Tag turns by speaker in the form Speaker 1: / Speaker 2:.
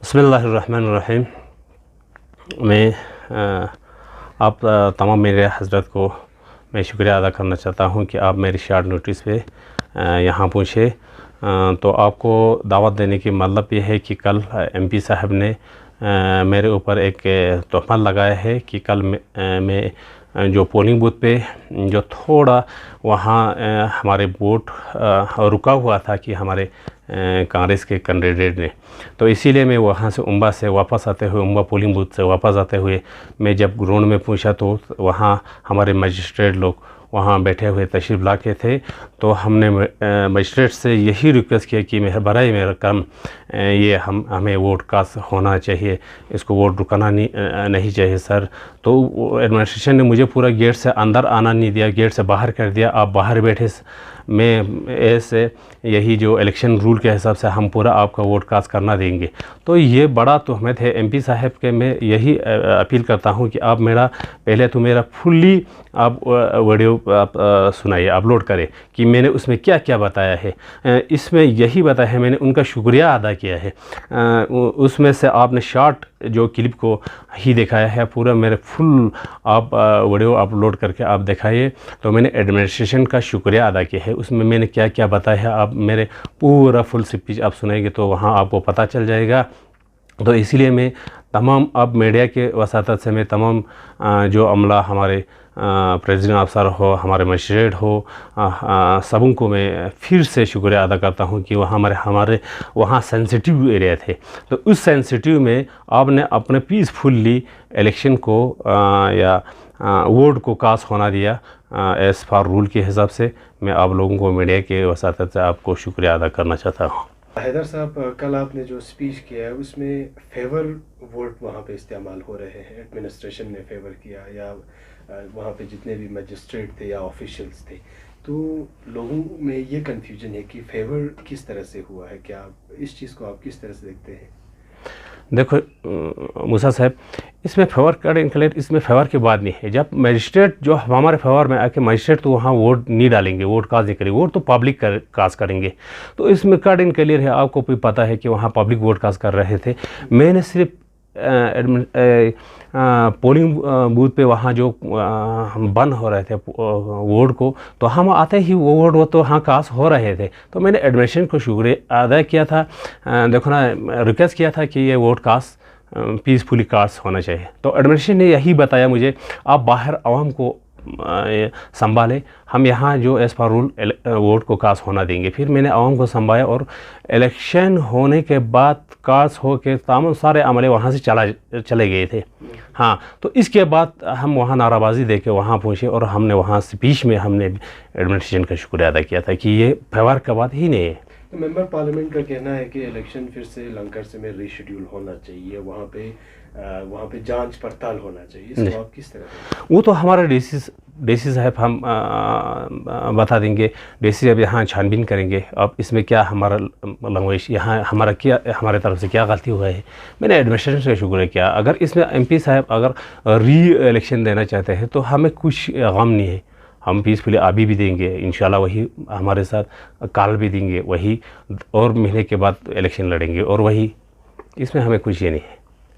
Speaker 1: बिस्मिल्लाहिर्रहमानिर्रहीम। मैं आप तमाम मेरे हज़रत को मैं शुक्रिया अदा करना चाहता हूँ कि आप मेरी शॉर्ट नोटिस पे यहाँ पहुँचे। तो आपको दावत देने की मतलब ये है कि कल एमपी साहब ने मेरे ऊपर एक तोहमत लगाया है कि कल मैं जो पोलिंग बूथ पे जो थोड़ा वहाँ हमारे वोट रुका हुआ था कि हमारे कांग्रेस के कैंडिडेट ने, तो इसीलिए मैं वहाँ से उम्बा से वापस आते हुए उम्बा पोलिंग बूथ से वापस आते हुए मैं जब ग्राउंड में पहुँचा तो वहाँ हमारे मजिस्ट्रेट लोग वहाँ बैठे हुए तशरीफ़ ला के थे। तो हमने मजिस्ट्रेट से यही रिक्वेस्ट किया कि बराए मेरा काम ये हमें वोट कास्ट होना चाहिए, इसको वोट रुकाना नहीं चाहिए सर। तो एडमिनिस्ट्रेशन ने मुझे पूरा गेट से अंदर आना नहीं दिया, गेट से बाहर कर दिया, आप बाहर बैठे। मैं ऐसे यही जो इलेक्शन रूल के हिसाब से हम पूरा आपका वोट कास्ट करना देंगे। तो ये बड़ा तोहमत है एमपी साहब के। मैं यही अपील करता हूँ कि आप पहले तो मेरा फुल्ली आप वीडियो आप सुनाइए, अपलोड करें कि मैंने उसमें क्या क्या बताया है। इसमें यही बताया है, मैंने उनका शुक्रिया अदा किया है। उसमें से आपने शॉर्ट जो क्लिप को ही दिखाया है, पूरा मेरे फुल आप वीडियो अपलोड करके आप दिखाइए। तो मैंने एडमिनिस्ट्रेशन का शुक्रिया अदा किया है, उसमें मैंने क्या क्या बताया है। आप मेरे पूरा फुल स्पीच आप सुनेंगे तो वहाँ आपको पता चल जाएगा। तो इसलिए मैं तमाम अब मीडिया के वसातत से मैं तमाम जो अमला हमारे प्रेसिडेंट अफसर हो, हमारे मजिस्ट्रेट हो, सबों को मैं फिर से शुक्रिया अदा करता हूँ कि वहाँ हमारे वहाँ सेंसिटिव एरिया थे। तो उस सेंसिटिव में आपने अपने पीसफुली इलेक्शन को या वोट को कास्ट होना दिया एज़ फार रूल के हिसाब से। मैं आप लोगों को मीडिया के वसातत से आपको शुक्रिया अदा करना चाहता हूँ।
Speaker 2: हैदर साहब, कल आपने जो स्पीच किया है उसमें फेवर वोट वहाँ पे इस्तेमाल हो रहे हैं, एडमिनिस्ट्रेशन ने फेवर किया या वहाँ पे जितने भी मजिस्ट्रेट थे या ऑफिशियल्स थे, तो लोगों में ये कन्फ्यूजन है कि फेवर किस तरह से हुआ है। क्या इस चीज़ को आप किस तरह से देखते हैं?
Speaker 1: देखो मूसा साहब, इसमें फेवर कार्ड इनक्लेयर, इसमें फेवर की बात नहीं है। जब मजिस्ट्रेट जो हमारे फेवर में आके मजिस्ट्रेट तो वहाँ वोट नहीं डालेंगे, वोट कास्ट नहीं करेंगे, वोट तो पब्लिक कास्ट करेंगे। तो इसमें कार्ड इनक्लेयर है, आपको भी पता है कि वहाँ पब्लिक वोट कास्ट कर रहे थे। मैंने सिर्फ पोलिंग बूथ पे वहाँ जो बंद हो रहे थे वोट को, तो हम आते ही वो वोट तो हाँ कास्ट हो रहे थे। तो मैंने एडमिनिस्ट्रेशन को शुक्रिया अदा किया था, देखो ना, रिक्वेस्ट किया था कि ये वोट कास्ट पीसफुली कास्ट होना चाहिए। तो एडमिनिस्ट्रेशन ने यही बताया मुझे, आप बाहर आवाम को संभाले, हम यहाँ जो एज़ पर रूल वोट को कास्ट होना देंगे। फिर मैंने आवाम को संभाला और इलेक्शन होने के बाद कास्ट हो के तमाम सारे अमले वहाँ से चले गए थे। हाँ, तो इसके बाद हम वहाँ नाराबाजी दे के वहाँ पहुँचे और हमने वहाँ स्पीच में हमने एडमिनिस्ट्रेशन का शुक्रिया अदा किया था कि ये फेवर का बात ही नहीं है।
Speaker 2: तो मेंबर पार्लियामेंट का कहना है कि इलेक्शन फिर से लंकर में रीशेड्यूल होना चाहिए, वहाँ पे जांच पड़ताल होना चाहिए। इसको आप किस तरह?
Speaker 1: वो तो हमारा डीसी साहब हम बता देंगे, डीसी साहब यहाँ छानबीन करेंगे। अब इसमें क्या हमारा लैंग्वेज यहाँ हमारे तरफ से क्या गलती हुआ है। मैंने एडमिनिस्ट्रेशन से शुक्रिया किया। अगर इसमें एमपी साहब अगर री इलेक्शन देना चाहते हैं तो हमें कुछ गम नहीं है, हम पीसफुली अभी भी देंगे इंशाल्लाह। वही हमारे साथ काल भी देंगे, वही और महीने के बाद इलेक्शन लड़ेंगे और वही, इसमें हमें कुछ ये नहीं है।